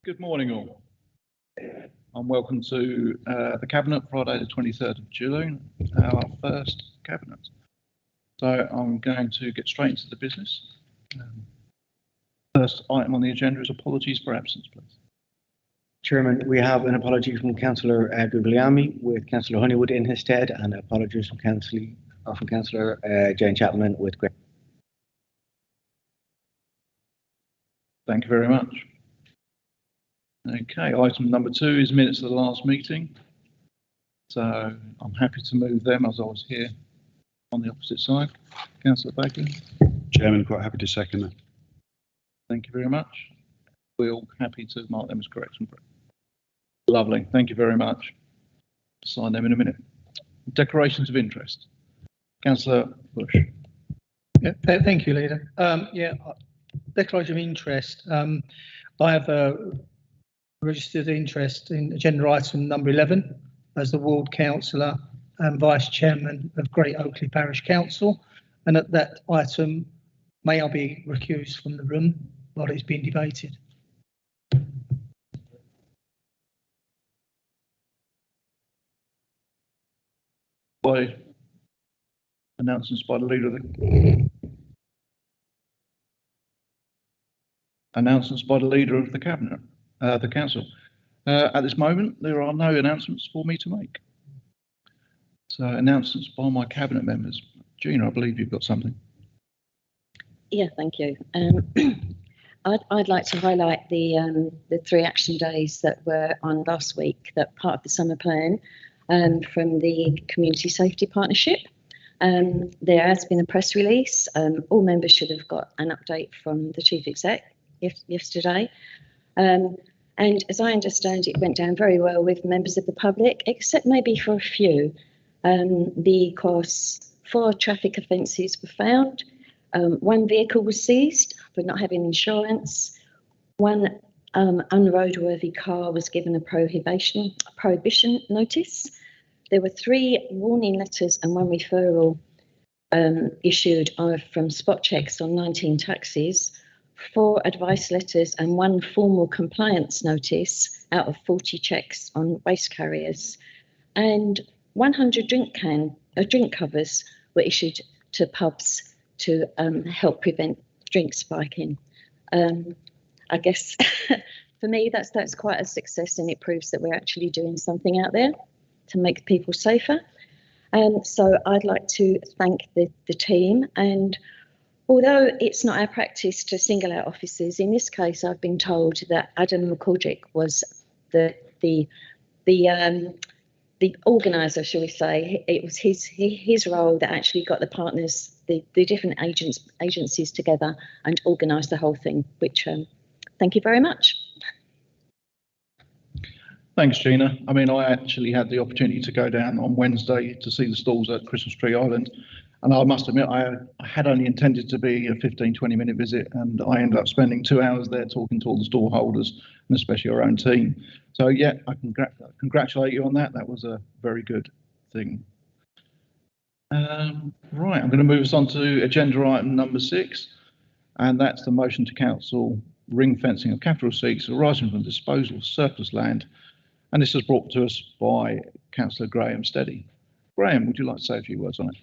Good morning all, and welcome to the Cabinet, Friday the 23rd of June, our first Cabinet. So I'm going to get straight into the business. First item on the agenda is apologies for absence, please. Chairman, we have an apology from Councillor Guglielmi with Councillor Honeywood in his stead, and apologies from Councillor Jane Chapman with Greg. Thank you very much. Okay, item number 2 is minutes of the last meeting. So I'm happy to move them as I was here on the opposite side. Councillor Baker. Chairman, quite happy to second that. Thank you very much. We're all happy to mark them as correction. Lovely, thank you very much. Sign them in a minute. Declarations of interest. Councillor Bush. Yeah, thank you, Leader. Declaration of interest. I have a registered interest in agenda item number 11 as the ward councillor and vice chairman of Great Oakley Parish Council, and at that item, may I be recused from the room while it's being debated. By announcements by the leader of the cabinet, the council. At this moment, there are no announcements for me to make. So announcements by my cabinet members. Gina, I believe you've got something. Yeah, thank you. I'd like to highlight the 3 action days that were on last week, that part of the summer plan from the Community Safety Partnership. There has been a press release. All members should have got an update from the Chief Exec yesterday. And as I understand, it went down very well with members of the public, except maybe for a few, because 4 traffic offences were found. 1 vehicle was seized for not having insurance. 1 unroadworthy car was given a prohibition notice. There were 3 warning letters and 1 referral issued from spot checks on 19 taxis, 4 advice letters and 1 formal compliance notice out of 40 checks on waste carriers, and 100 drink covers were issued to pubs to help prevent drink spiking. I guess for me that's quite a success, and it proves that we're actually doing something out there to make people safer. So I'd like to thank the team, and although it's not our practice to single out officers, in this case I've been told that Adam McCordrick was the organiser, shall we say. It was his role that actually got the partners, the different agencies together and organised the whole thing, which thank you very much. Thanks, Gina. I mean, I actually had the opportunity to go down on Wednesday to see the stalls at Christmas Tree Island. And I must admit, I had only intended to be a 15-20 minute visit, and I ended up spending 2 hours there talking to all the stall holders, and especially our own team. So yeah, I congratulate you on that. That was a very good thing. Right, I'm going to move us on to agenda item number 6, and that's the motion to council ring fencing of capital receipts arising from disposal of surplus land. And this is brought to us by Councillor Graham Steady. Graham, would you like to say a few words on it?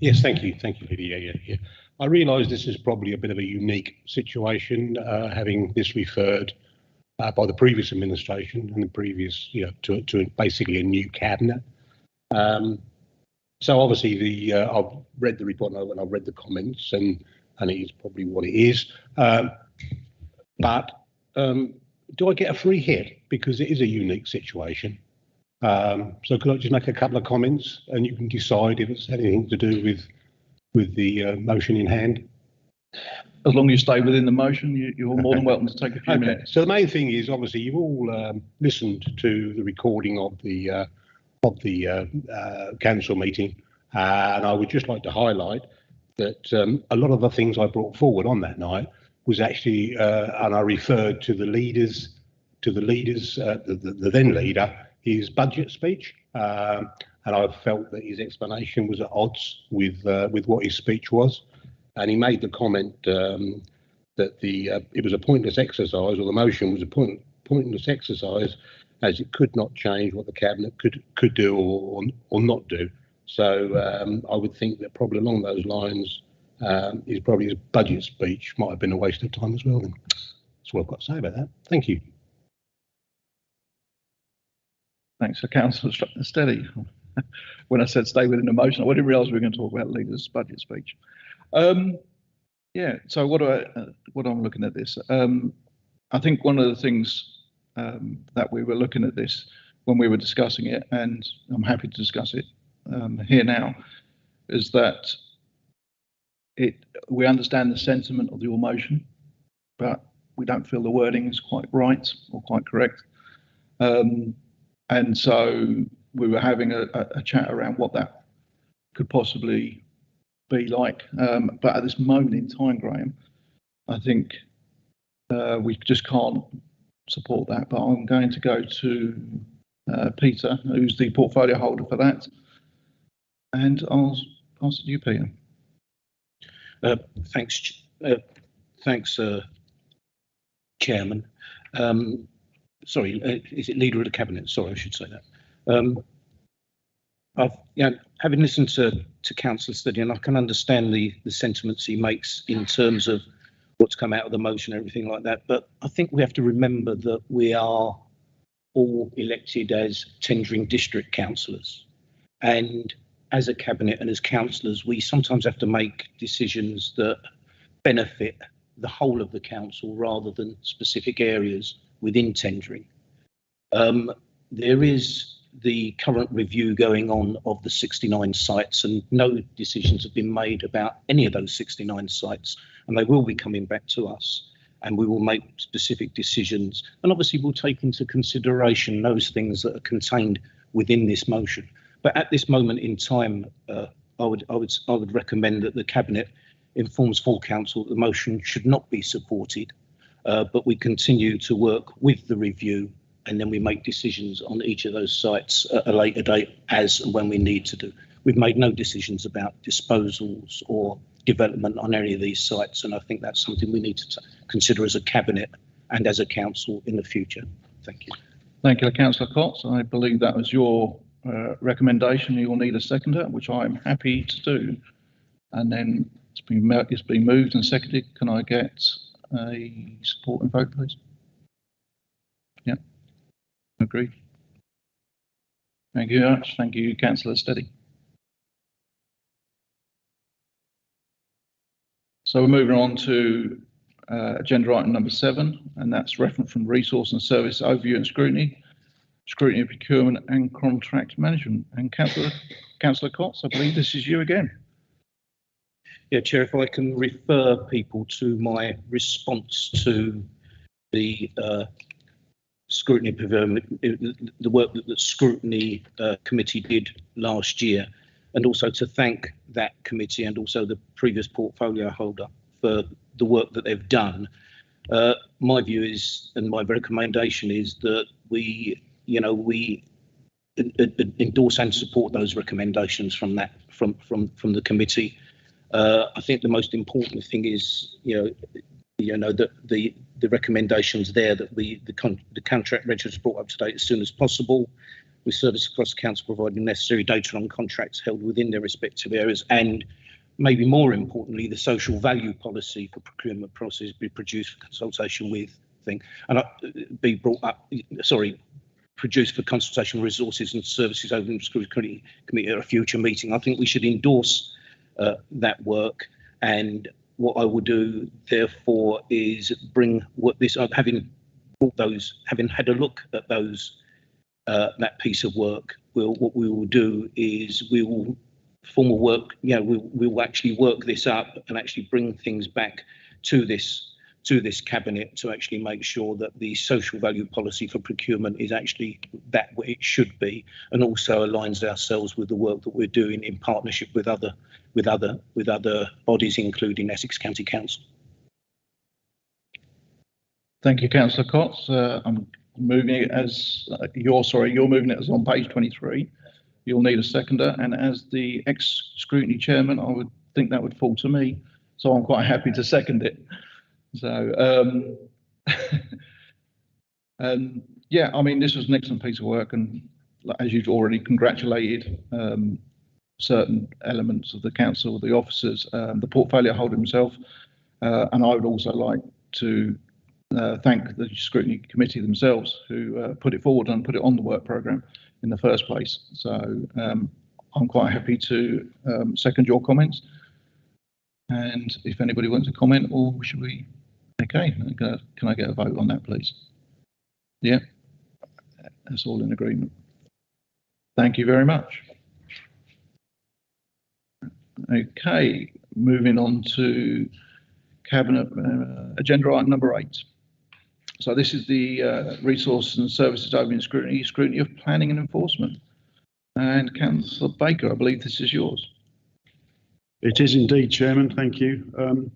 Yes, thank you. Thank you, Lydia. Yeah. I realise this is probably a bit of a unique situation, having this referred by the previous administration and the previous, to basically a new cabinet. So obviously, I've read the report and I've read the comments, and it is probably what it is. But do I get a free hit because it is a unique situation? So could I just make a couple of comments, and you can decide if it's anything to do with the motion in hand? As long as you stay within the motion, you're more than welcome to take a few minutes. So the main thing is, obviously, you've all listened to the recording of the council meeting, and I would just like to highlight that a lot of the things I brought forward on that night was actually, and I referred to the then leader, his budget speech, and I felt that his explanation was at odds with what his speech was, and he made the comment that it was a pointless exercise, or the motion was a pointless exercise, as it could not change what the cabinet could do or not do. So I would think that probably along those lines, his budget speech might have been a waste of time as well. Then that's what I've got to say about that. Thank you. Thanks for Councillor Steady. When I said stay within the motion, I didn't realise we were going to talk about leader's budget speech. Yeah. So what I'm looking at this, I think one of the things that we were looking at this when we were discussing it, and I'm happy to discuss it here now, is that we understand the sentiment of your motion, but we don't feel the wording is quite right or quite correct. And so we were having a chat around what that could possibly be like. But at this moment in time, Graham, I think we just can't support that. But I'm going to go to Peter, who's the portfolio holder for that. And I'll pass it to you, Peter. Thanks, Chairman. Sorry, is it Leader of the Cabinet? Sorry, I should say that. Having listened to Councillor Steady, and I can understand the sentiments he makes in terms of what's come out of the motion and everything like that, but I think we have to remember that we are all elected as tendering district councillors, and as a cabinet and as councillors, we sometimes have to make decisions that benefit the whole of the council rather than specific areas within tendering. There is the current review going on of the 69 sites, and no decisions have been made about any of those 69 sites, and they will be coming back to us, and we will make specific decisions, and obviously we'll take into consideration those things that are contained within this motion. But at this moment in time, I would recommend that the Cabinet informs full council that the motion should not be supported, but we continue to work with the review, and then we make decisions on each of those sites at a later date as and when we need to do. We've made no decisions about disposals or development on any of these sites, and I think that's something we need to consider as a Cabinet and as a council in the future. Thank you. Thank you, Councillor Cox. I believe that was your recommendation. You will need a seconder, which I'm happy to do. And then it's been moved and seconded. Can I get a support and vote, please? Yeah. Agreed. Thank you very much. Thank you, Councillor Steady. So we're moving on to agenda item number 7, and that's reference from resource and service overview and scrutiny of procurement and contract management. And Councillor Cox, I believe this is you again. Yeah, Chair, if I can refer people to my response to the scrutiny the work that the scrutiny committee did last year, and also to thank that committee and also the previous portfolio holder for the work that they've done. My view is, and my recommendation is, that we endorse and support those recommendations from the committee. I think the most important thing is, that the recommendations there, that the contract register is brought up to date as soon as possible, with service across the council providing necessary data on contracts held within their respective areas, and maybe more importantly, the social value policy for procurement process be produced for consultation with produced for consultation resources and services over the scrutiny committee at a future meeting. I think we should endorse that work, and what I will do therefore is bring having had a look at those that piece of work. What we will do is we will formal work. We will actually work this up and actually bring things back to this cabinet to actually make sure that the social value policy for procurement is actually that way it should be, and also aligns ourselves with the work that we're doing in partnership with other bodies, including Essex County Council. Thank you, Councillor Cox. I'm moving it as you're moving it as on page 23. You'll need a seconder, and as the ex-scrutiny chairman, I would think that would fall to me. So I'm quite happy to second it. So, yeah, I mean, this was an excellent piece of work, and as you've already congratulated certain elements of the council, the officers, the portfolio holder himself, and I would also like to thank the scrutiny committee themselves who put it forward and put it on the work programme in the first place. So I'm quite happy to second your comments. And if anybody wants to comment, or should we? Okay, can I get a vote on that, please? Yeah, that's all in agreement. Thank you very much. Okay, moving on to Cabinet agenda item number 8. So this is the resources and services overview and scrutiny of planning and enforcement. And Councillor Baker, I believe this is yours. It is indeed, Chairman. Thank you.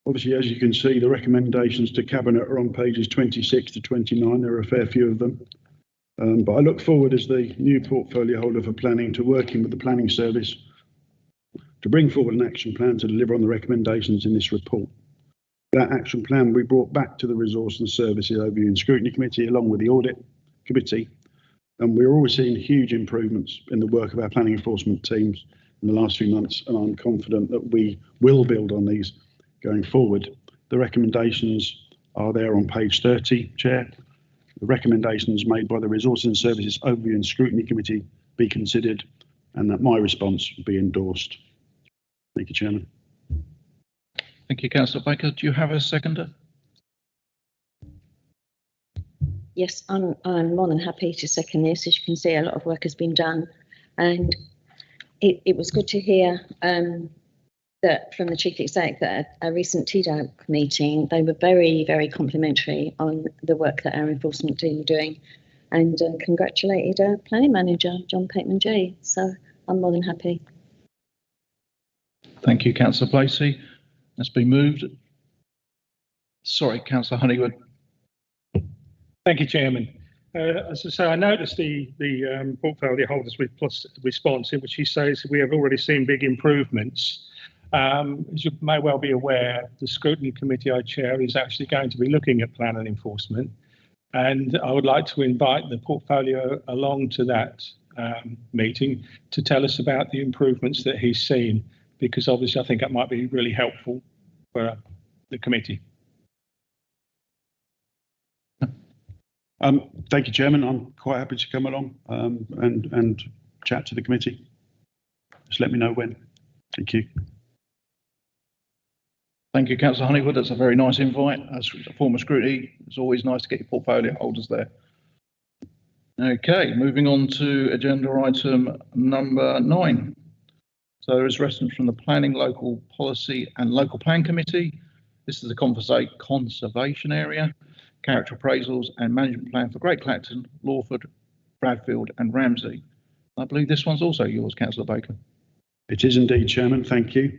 Obviously, as you can see, the recommendations to Cabinet are on pages 26 to 29. There are a fair few of them. But I look forward as the new portfolio holder for planning to working with the planning service to bring forward an action plan to deliver on the recommendations in this report. That action plan will be brought back to the Resource and Services Overview and Scrutiny Committee along with the Audit Committee. And we're always seeing huge improvements in the work of our planning enforcement teams in the last few months, and I'm confident that we will build on these going forward. The recommendations are there on page 30, Chair. The recommendations made by the Resources and Services Overview and Scrutiny Committee be considered, and that my response be endorsed. Thank you, Chairman. Thank you, Councillor Baker. Do you have a seconder? Yes, I'm more than happy to second this. As you can see, a lot of work has been done, and it was good to hear that from the Chief Exec that at a recent TDAC meeting, they were very, very complimentary on the work that our enforcement team are doing, and congratulated our planning manager, John Pateman-G. So I'm more than happy. Thank you, Councillor Placey. That's been moved. Sorry, Councillor Honeywood. Thank you, Chairman. As I say, I noticed the portfolio holders with plus response in which he says we have already seen big improvements. As you may well be aware, the Scrutiny Committee I chair is actually going to be looking at plan and enforcement, and I would like to invite the portfolio along to that meeting to tell us about the improvements that he's seen, because obviously I think that might be really helpful for the committee. Thank you, Chairman. I'm quite happy to come along and chat to the committee. Just let me know when. Thank you. Thank you, Councillor Honeywood. That's a very nice invite. As a former scrutiny, it's always nice to get your portfolio holders there. Okay, moving on to agenda item number 9. So there is reference from the Planning, Local Policy and Local Plan Committee. This is the conservation area, character appraisals and management plan for Great Clacton, Lawford, Bradfield and Ramsey. I believe this one's also yours, Councillor Baker. It is indeed, Chairman. Thank you.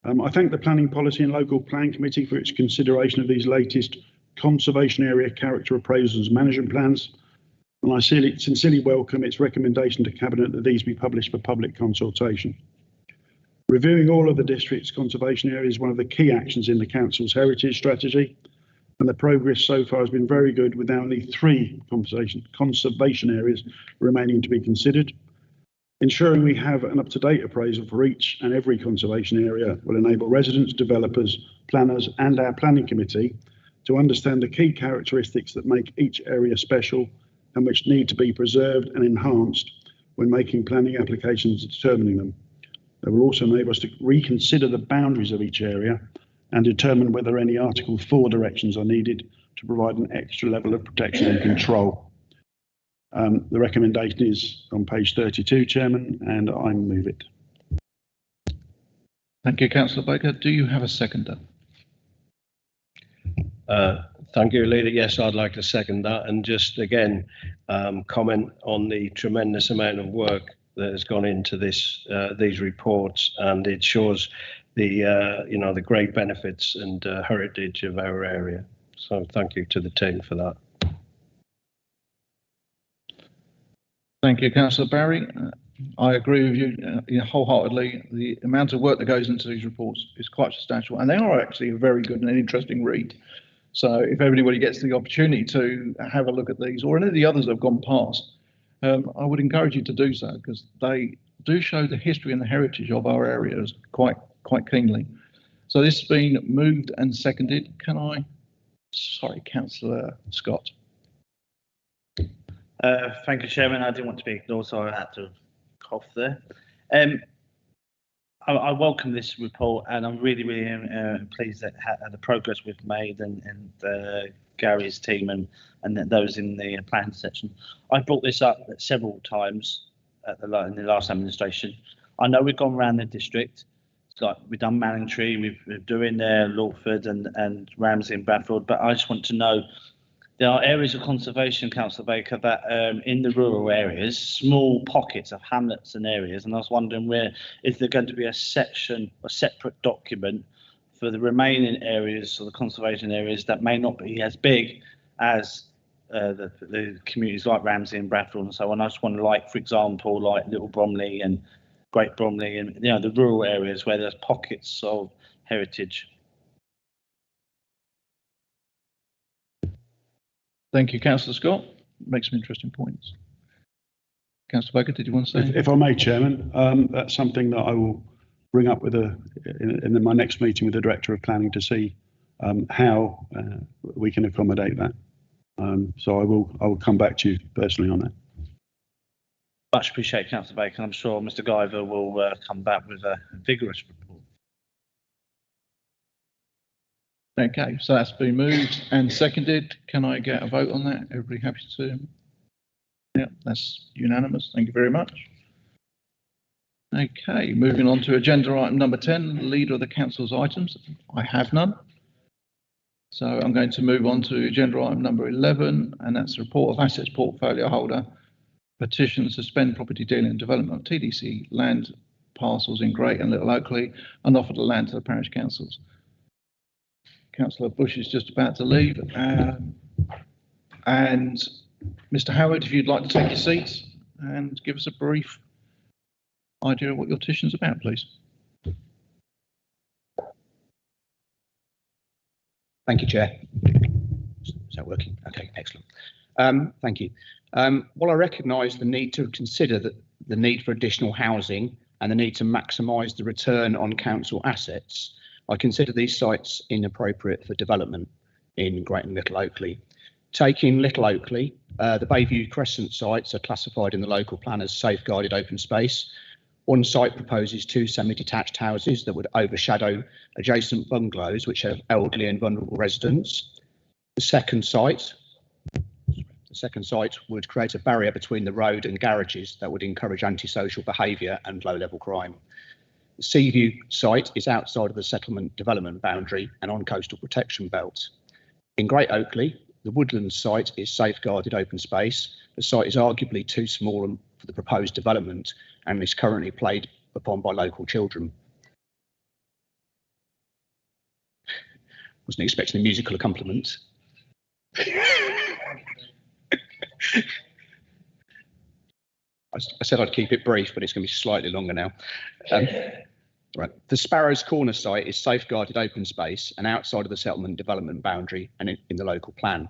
I thank the Planning, Policy and Local Plan Committee for its consideration of these latest conservation area character appraisals and management plans, and I sincerely welcome its recommendation to Cabinet that these be published for public consultation. Reviewing all of the district's conservation areas is one of the key actions in the Council's heritage strategy, and the progress so far has been very good, with only 3 conservation areas remaining to be considered. Ensuring we have an up-to-date appraisal for each and every conservation area will enable residents, developers, planners and our planning committee to understand the key characteristics that make each area special and which need to be preserved and enhanced when making planning applications and determining them. They will also enable us to reconsider the boundaries of each area and determine whether any Article 4 directions are needed to provide an extra level of protection and control. The recommendation is on page 32, Chairman, and I move it. Thank you, Councillor Baker. Do you have a seconder? Thank you, Leader. Yes, I'd like to second that, and just again comment on the tremendous amount of work that has gone into this these reports, and it shows the the great benefits and heritage of our area. So thank you to the team for that. Thank you, Councillor Barry. I agree with you wholeheartedly. The amount of work that goes into these reports is quite substantial, and they are actually a very good and interesting read. So if everybody gets the opportunity to have a look at these or any of the others that have gone past, I would encourage you to do so, because they do show the history and the heritage of our areas quite keenly. So this has been moved and seconded. Sorry, Councillor Scott. Thank you, Chairman. I didn't want to be ignored, so I had to cough there. I welcome this report, and I'm really pleased at the progress we've made and Gary's team and those in the plan section. I brought this up several times in the last administration. I know we've gone around the district. It's like we've done Manningtree, we're doing Lawford and Ramsey and Bradford, but I just want to know, there are areas of conservation, Councillor Baker, that in the rural areas, small pockets of hamlets and areas, and I was wondering is there going to be a section, a separate document for the remaining areas or the conservation areas that may not be as big as the communities like Ramsey and Bradford and so on. I just want to, like, for example, like Little Bromley and Great Bromley and the rural areas where there's pockets of heritage. Thank you, Councillor Scott. Make some interesting points. Councillor Baker, did you want to say? If I may, Chairman, that's something that I will bring up with in my next meeting with the Director of Planning to see how we can accommodate that. So I will come back to you personally on that. Much appreciated, Councillor Baker. I'm sure Mr. Guyver will come back with a vigorous report. Okay, so that's been moved and seconded. Can I get a vote on that? Everybody happy to? Yeah, that's unanimous. Thank you very much. Okay, moving on to agenda item number 10, leader of the council's items. I have none. So I'm going to move on to agenda item number 11, and that's the report of assets portfolio holder, petition to suspend property dealing and development of TDC land parcels in Great and Little Oakley and offer the land to the parish councils. Councillor Bush is just about to leave, and Mr. Howard, if you'd like to take your seat and give us a brief idea of what your petition's about, please. Thank you, Chair. Is that working? Okay, excellent. Thank you. While I recognise the need to consider the need for additional housing and the need to maximise the return on council assets, I consider these sites inappropriate for development in Great and Little Oakley. Taking Little Oakley, the Bayview Crescent sites are classified in the local plan as safeguarded open space. One site proposes 2 semi-detached houses that would overshadow adjacent bungalows which have elderly and vulnerable residents. The second site would create a barrier between the road and garages that would encourage antisocial behaviour and low-level crime. The Seaview site is outside of the settlement development boundary and on coastal protection belt. In Great Oakley, the Woodlands site is safeguarded open space. The site is arguably too small for the proposed development and is currently played upon by local children. Wasn't expecting a musical accompaniment. I said I'd keep it brief, but it's going to be slightly longer now. Right. The Sparrows Corner site is safeguarded open space and outside of the settlement development boundary and in the local plan.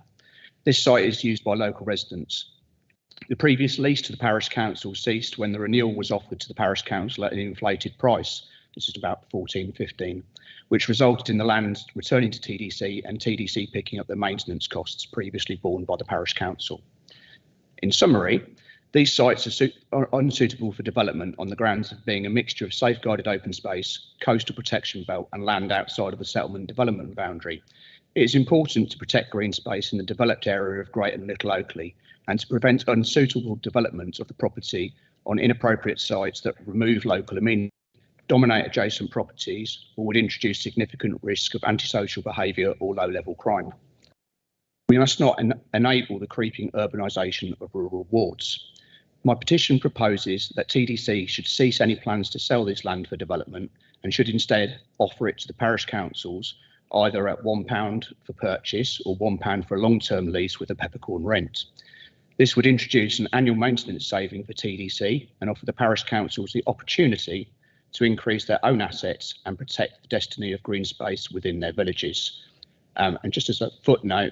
This site is used by local residents. The previous lease to the parish council ceased when the renewal was offered to the parish council at an inflated price. This is about 14-15, which resulted in the land returning to TDC and TDC picking up the maintenance costs previously borne by the parish council. In summary, these sites are unsuitable for development on the grounds of being a mixture of safeguarded open space, coastal protection belt and land outside of the settlement development boundary. It is important to protect green space in the developed area of Great and Little Oakley and to prevent unsuitable development of the property on inappropriate sites that remove local amenity, dominate adjacent properties or would introduce significant risk of antisocial behaviour or low-level crime. We must not enable the creeping urbanisation of rural wards. My petition proposes that TDC should cease any plans to sell this land for development and should instead offer it to the parish councils either at £1 for purchase or £1 for a long-term lease with a peppercorn rent. This would introduce an annual maintenance saving for TDC and offer the parish councils the opportunity to increase their own assets and protect the destiny of green space within their villages. And just as a footnote,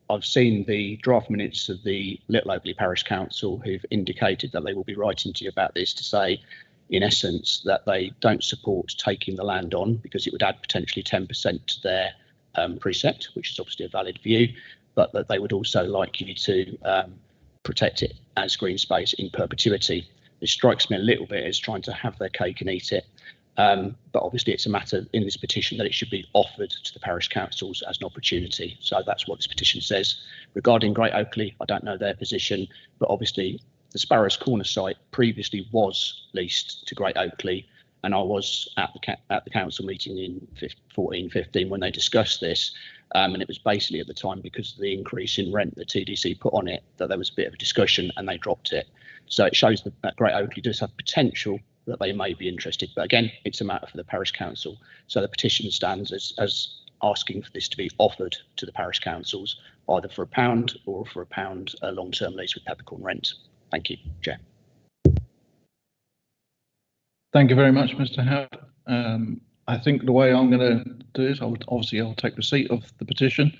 I've seen the draft minutes of the Little Oakley Parish Council, who've indicated that they will be writing to you about this to say, in essence, that they don't support taking the land on because it would add potentially 10% to their precept, which is obviously a valid view, but that they would also like you to protect it as green space in perpetuity. It strikes me a little bit as trying to have their cake and eat it. But obviously it's a matter in this petition that it should be offered to the parish councils as an opportunity. So that's what this petition says. Regarding Great Oakley, I don't know their position, but obviously the Sparrows Corner site previously was leased to Great Oakley, and I was at the council meeting in 14-15 when they discussed this, and it was basically at the time because of the increase in rent that TDC put on it that there was a bit of a discussion and they dropped it. So it shows that Great Oakley does have potential that they may be interested, but again, it's a matter for the parish council. So the petition stands as asking for this to be offered to the parish councils, either for £1 or for £1 a long-term lease with peppercorn rent. Thank you, Chair. Thank you very much, Mr. Howard. I think the way I'm going to do is I'll take receipt of the petition,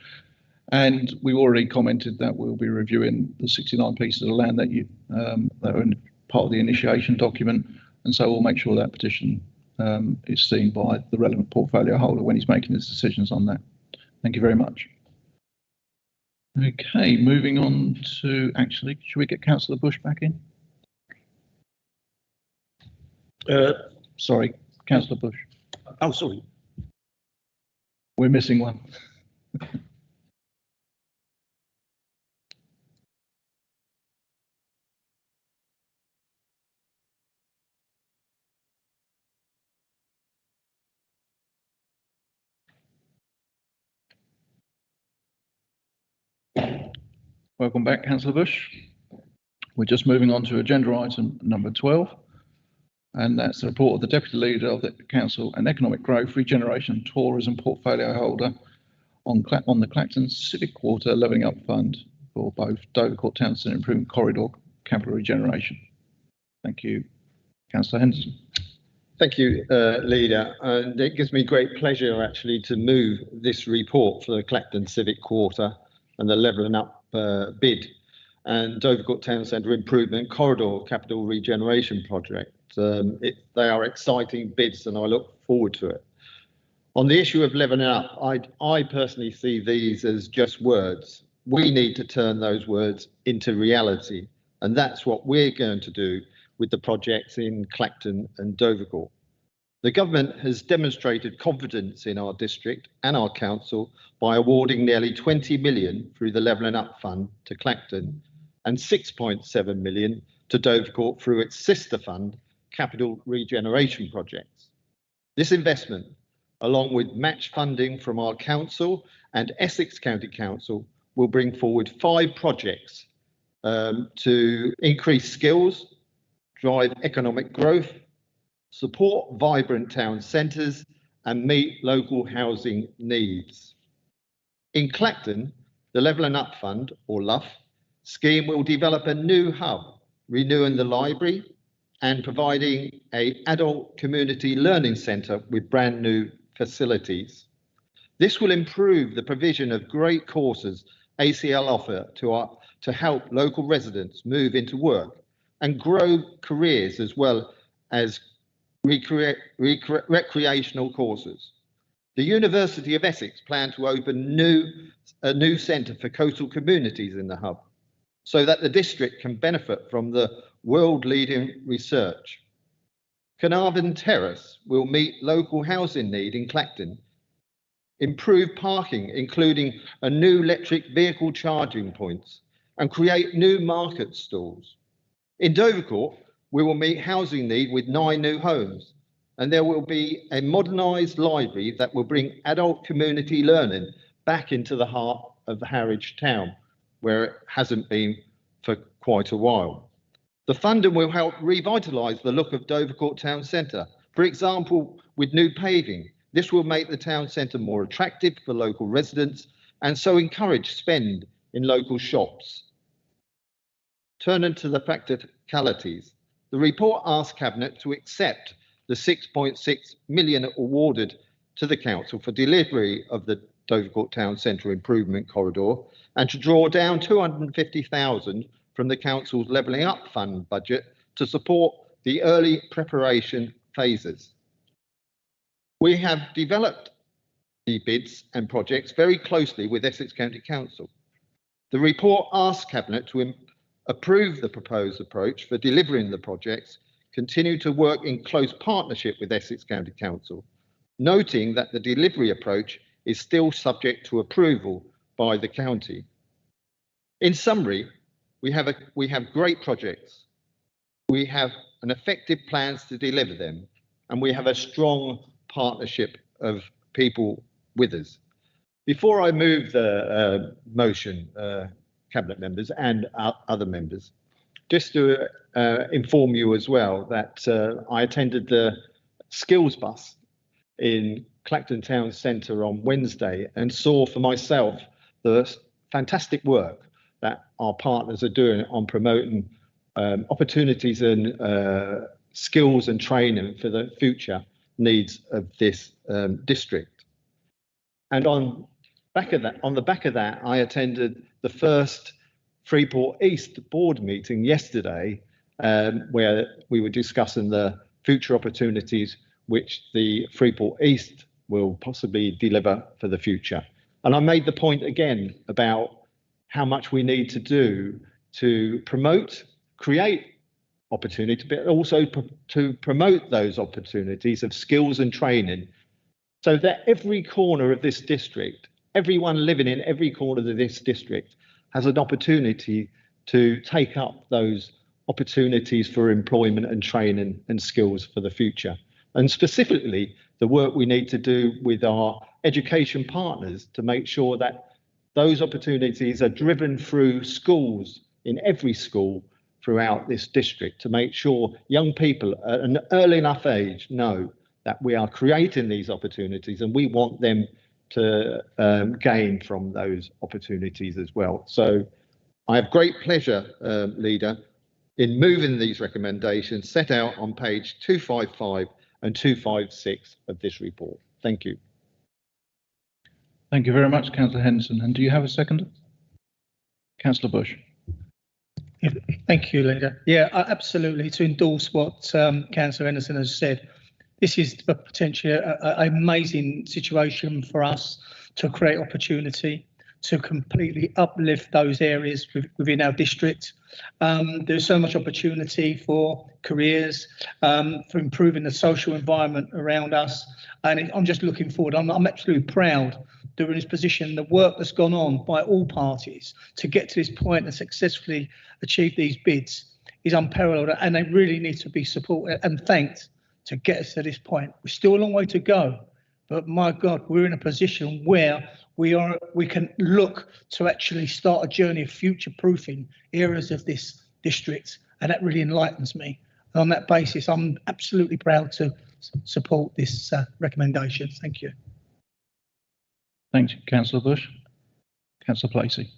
and we've already commented that we'll be reviewing the 69 pieces of land that that are part of the initiation document, and so we'll make sure that petition is seen by the relevant portfolio holder when he's making his decisions on that. Thank you very much. Okay, moving on to, actually, should we get Councillor Bush back in? Sorry, Councillor Bush. Oh, sorry. We're missing one. Welcome back, Councillor Bush. We're just moving on to agenda item number 12, and that's the report of the Deputy Leader of the Council and Economic Growth, Regeneration and Tourism Portfolio Holder on the Clacton Civic Quarter Levelling Up Fund for both Dovercourt Town Centre Improvement Corridor Capital Regeneration. Thank you, Councillor Henderson. Thank you, Leader. And it gives me great pleasure actually to move this report for the Clacton Civic Quarter and the Levelling Up bid and Dovercourt Town Centre Improvement Corridor Capital Regeneration Project. They are exciting bids and I look forward to it. On the issue of levelling up, I personally see these as just words. We need to turn those words into reality, and that's what we're going to do with the projects in Clacton and Dovercourt. The government has demonstrated confidence in our district and our council by awarding nearly 20 million through the Levelling Up Fund to Clacton and 6.7 million to Dovercourt through its sister fund, Capital Regeneration Projects. This investment, along with match funding from our council and Essex County Council, will bring forward 5 projects to increase skills, drive economic growth, support vibrant town centres and meet local housing needs. In Clacton, the Levelling Up Fund, or LUF, scheme will develop a new hub, renewing the library and providing an adult community learning centre with brand new facilities. This will improve the provision of great courses ACL offer to help local residents move into work and grow careers as well as recreational courses. The University of Essex plan to open a new centre for coastal communities in the hub so that the district can benefit from the world-leading research. Carnarvon Terrace will meet local housing need in Clacton, improve parking, including a new electric vehicle charging points, and create new market stalls. In Dovercourt, we will meet housing need with 9 new homes, and there will be a modernised library that will bring adult community learning back into the heart of the Harwich town, where it hasn't been for quite a while. The funding will help revitalise the look of Dovercourt Town Centre, for example, with new paving. This will make the town centre more attractive for local residents and so encourage spend in local shops. Turning to the practicalities, the report asks Cabinet to accept the 6.6 million awarded to the Council for delivery of the Dovercourt Town Centre Improvement Corridor and to draw down 250,000 from the Council's Levelling Up Fund budget to support the early preparation phases. We have developed the bids and projects very closely with Essex County Council. The report asks Cabinet to approve the proposed approach for delivering the projects, continue to work in close partnership with Essex County Council, noting that the delivery approach is still subject to approval by the county. In summary, we have great projects. We have an effective plans to deliver them, and we have a strong partnership of people with us. Before I move the motion, Cabinet members and other members, just to inform you as well that I attended the skills bus in Clacton Town Centre on Wednesday and saw for myself the fantastic work that our partners are doing on promoting opportunities and skills and training for the future needs of this district. And on the back of that, I attended the first Freeport East board meeting yesterday, where we were discussing the future opportunities which the Freeport East will possibly deliver for the future. And I made the point again about how much we need to do to promote, create opportunity, but also to promote those opportunities of skills and training, so that every corner of this district, everyone living in every corner of this district has an opportunity to take up those opportunities for employment and training and skills for the future. And specifically, the work we need to do with our education partners to make sure that those opportunities are driven through schools, in every school throughout this district, to make sure young people at an early enough age know that we are creating these opportunities and we want them to gain from those opportunities as well. So I have great pleasure, Leader, in moving these recommendations set out on page 255 and 256 of this report. Thank you. Thank you very much, Councillor Henderson. And do you have a second? Councillor Bush. Yeah, thank you, Leader. Yeah, absolutely. To endorse what Councillor Henderson has said, this is potentially an amazing situation for us to create opportunity, to completely uplift those areas within our district. There's so much opportunity for careers, for improving the social environment around us. And I'm just looking forward. I'm absolutely proud during this position, the work that's gone on by all parties to get to this point and successfully achieve these bids is unparalleled, and they really need to be supported and thanked to get us to this point. We're still a long way to go, but my God, we're in a position where we can look to actually start a journey of future-proofing areas of this district, and that really enlightens me. And on that basis, I'm absolutely proud to support this recommendation. Thank you. Thanks, Councillor Bush. Councillor Placey.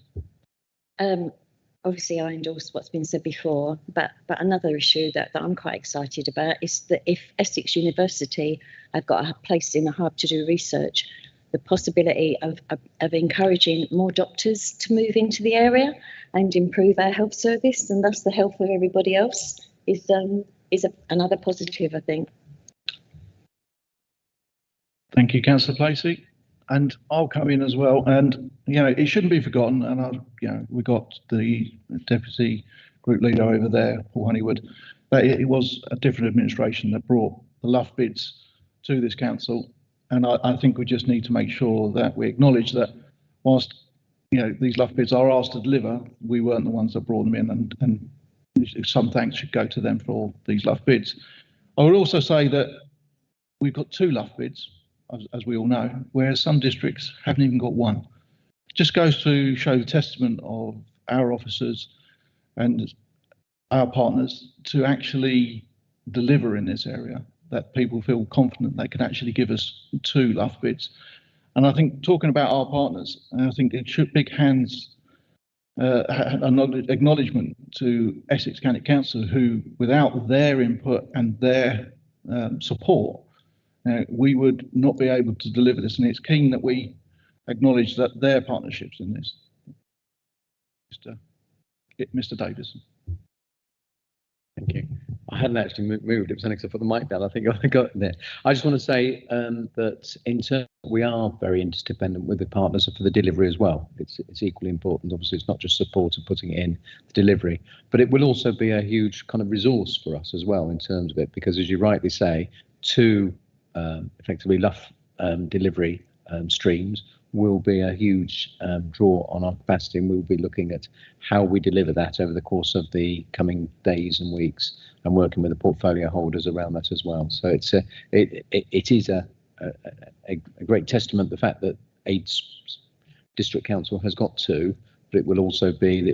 Obviously, I endorse what's been said before, but another issue that I'm quite excited about is that if Essex University have got a place in the hub to do research, the possibility of encouraging more doctors to move into the area and improve our health service, and thus the health of everybody else, is another positive, I think. Thank you, Councillor Placey. And I'll come in as well. And, it shouldn't be forgotten. And, we got the Deputy Group Leader over there, Paul Honeywood, that it was a different administration that brought the LUF bids to this council. And I think we just need to make sure that we acknowledge that whilst, these LUF bids are asked to deliver, we weren't the ones that brought them in. And some thanks should go to them for these LUF bids. I would also say that we've got two LUF bids, as we all know, whereas some districts haven't even got one. It just goes to show the testament of our officers and our partners to actually deliver in this area, that people feel confident they can actually give us two LUF bids. And I think talking about our partners, I think it should big hands an acknowledgement to Essex County Council, who, without their input and their support, we would not be able to deliver this. And it's keen that we acknowledge that their partnerships in this. Mr. Davison. Thank you. I hadn't actually moved. It was only because I put the mic down. I think I got it there. I just want to say that in turn, we are very interdependent with the partners for the delivery as well. It's equally important. Obviously, it's not just support and putting it in the delivery, but it will also be a huge kind of resource for us as well in terms of it, because as you rightly say, two effectively LUF delivery streams will be a huge draw on our capacity, and we'll be looking at how we deliver that over the course of the coming days and weeks, and working with the portfolio holders around that as well. So it is a great testament the fact that a district council has got two, but it will also be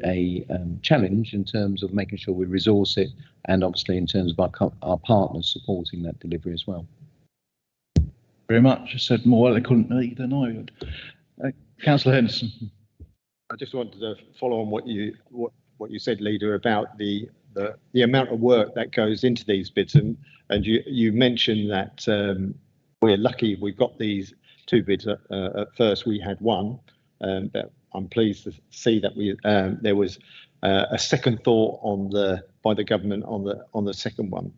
a challenge in terms of making sure we resource it, and obviously in terms of our partners supporting that delivery as well. Very much. I said more eloquently than I would. Councillor Henderson. I just wanted to follow on what you said, Leader, about the amount of work that goes into these bids, and you mentioned that we're lucky we've got these two bids. At first we had one, but I'm pleased to see that there was a second thought by the government on the second one.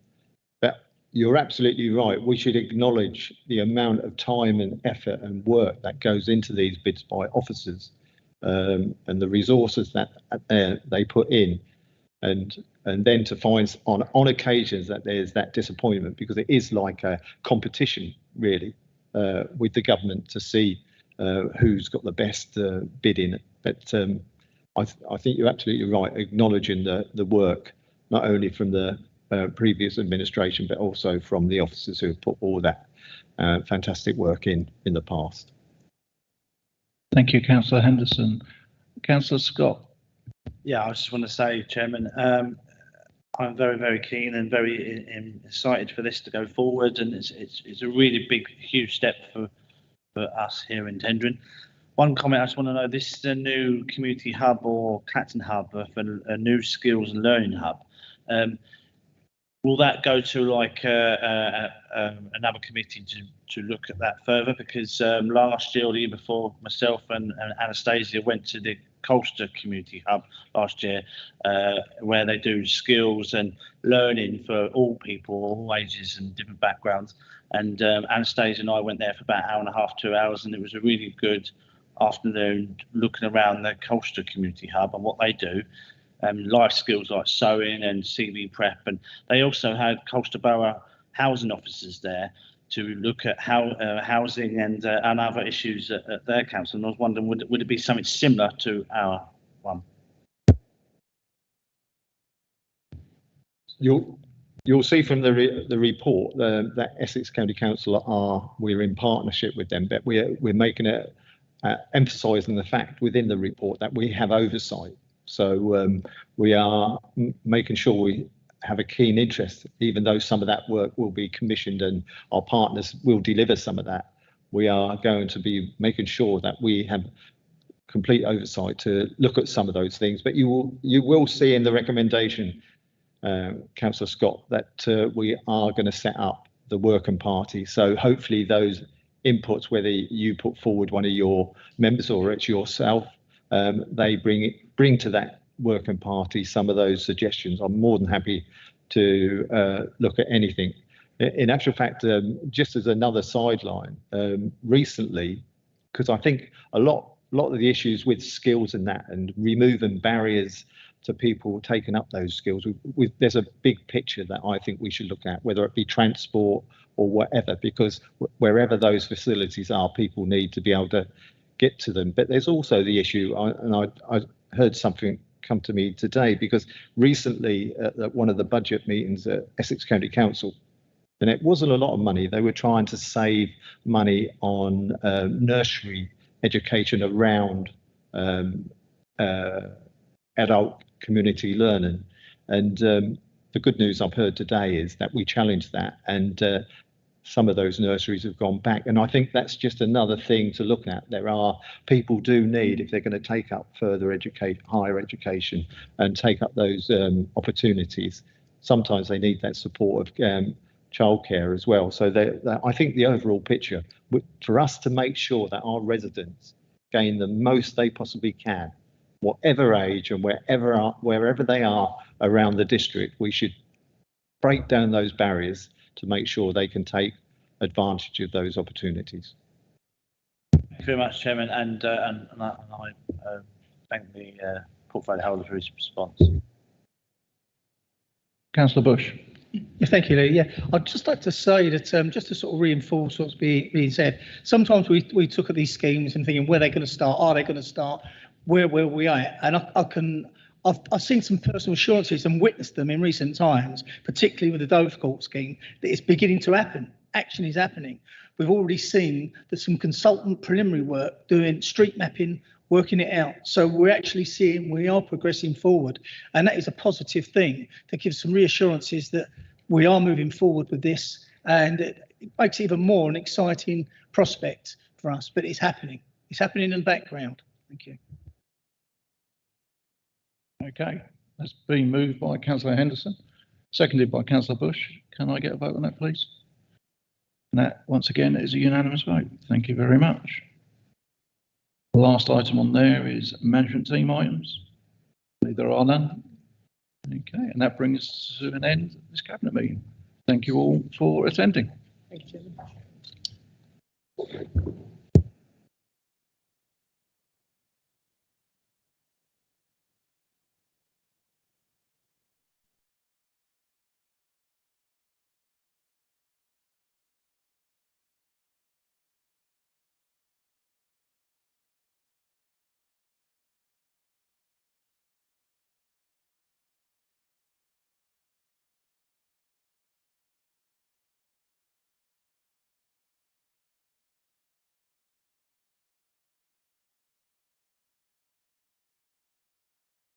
But you're absolutely right. We should acknowledge the amount of time and effort and work that goes into these bids by officers, and the resources that they put in, and then to find on occasions that there's that disappointment, because it is like a competition really with the government to see who's got the best bid in it. But I think you're absolutely right, acknowledging the work not only from the previous administration, but also from the officers who have put all that fantastic work in the past. Thank you, Councillor Henderson. Councillor Scott. Yeah, I just want to say, Chairman, I'm very, very keen and very excited for this to go forward, and it's a really big, huge step for us here in Tendring. One comment I just want to know: this is a new community hub or Clacton hub, a new skills and learning hub. Will that go to like another committee to look at that further? Because last year or the year before, myself and Anastasia went to the Colchester Community Hub last year, where they do skills and learning for all people, all ages and different backgrounds. And Anastasia and I went there for about an hour and a half, 2 hours, and it was a really good afternoon looking around the Colchester Community Hub and what they do. Life skills like sewing and CV prep, and they also had Colchester Borough housing officers there to look at housing and other issues at their council. And I was wondering, would it be something similar to our one? You'll see from the report that Essex County Council we're in partnership with them, but we're making it emphasising the fact within the report that we have oversight. So we are making sure we have a keen interest, even though some of that work will be commissioned and our partners will deliver some of that. We are going to be making sure that we have complete oversight to look at some of those things. But you will see in the recommendation, Councillor Scott, that we are going to set up the working party. So hopefully those inputs, whether you put forward one of your members or it's yourself, they bring to that working party some of those suggestions. I'm more than happy to look at anything. In actual fact, just as another sideline, recently, because I think a lot of the issues with skills and that, and removing barriers to people taking up those skills, there's a big picture that I think we should look at, whether it be transport or whatever, because wherever those facilities are, people need to be able to get to them. But there's also the issue, and I heard something come to me today, because recently at one of the budget meetings at Essex County Council, and it wasn't a lot of money, they were trying to save money on nursery education around adult community learning. And the good news I've heard today is that we challenged that, and some of those nurseries have gone back. And I think that's just another thing to look at. There are people do need, if they're going to take up further higher education and take up those opportunities, sometimes they need that support of childcare as well. So I think the overall picture, for us to make sure that our residents gain the most they possibly can, whatever age and wherever they are around the district, we should break down those barriers to make sure they can take advantage of those opportunities. Thank you very much, Chairman, and I thank the portfolio holder for his response. Councillor Bush. Yeah, thank you, Lee. Yeah, I'd just like to say that just to sort of reinforce what's being said, sometimes we look at these schemes and thinking where they're going to start, are they going to start, where we are at? And I've seen some personal assurances and witnessed them in recent times, particularly with the Dovercourt scheme, that it's beginning to happen. Action is happening. We've already seen that some consultant preliminary work doing street mapping, working it out. So we're actually seeing we are progressing forward, and that is a positive thing that gives some reassurances that we are moving forward with this, and it makes it even more an exciting prospect for us. But it's happening. It's happening in the background. Thank you. Okay, that's been moved by Councillor Henderson, seconded by Councillor Bush. Can I get a vote on that, please? And that, once again, is a unanimous vote. Thank you very much. The last item on there is management team items. There are none. Okay, and that brings us to an end of this cabinet meeting. Thank you all for attending. Thank you, Chairman.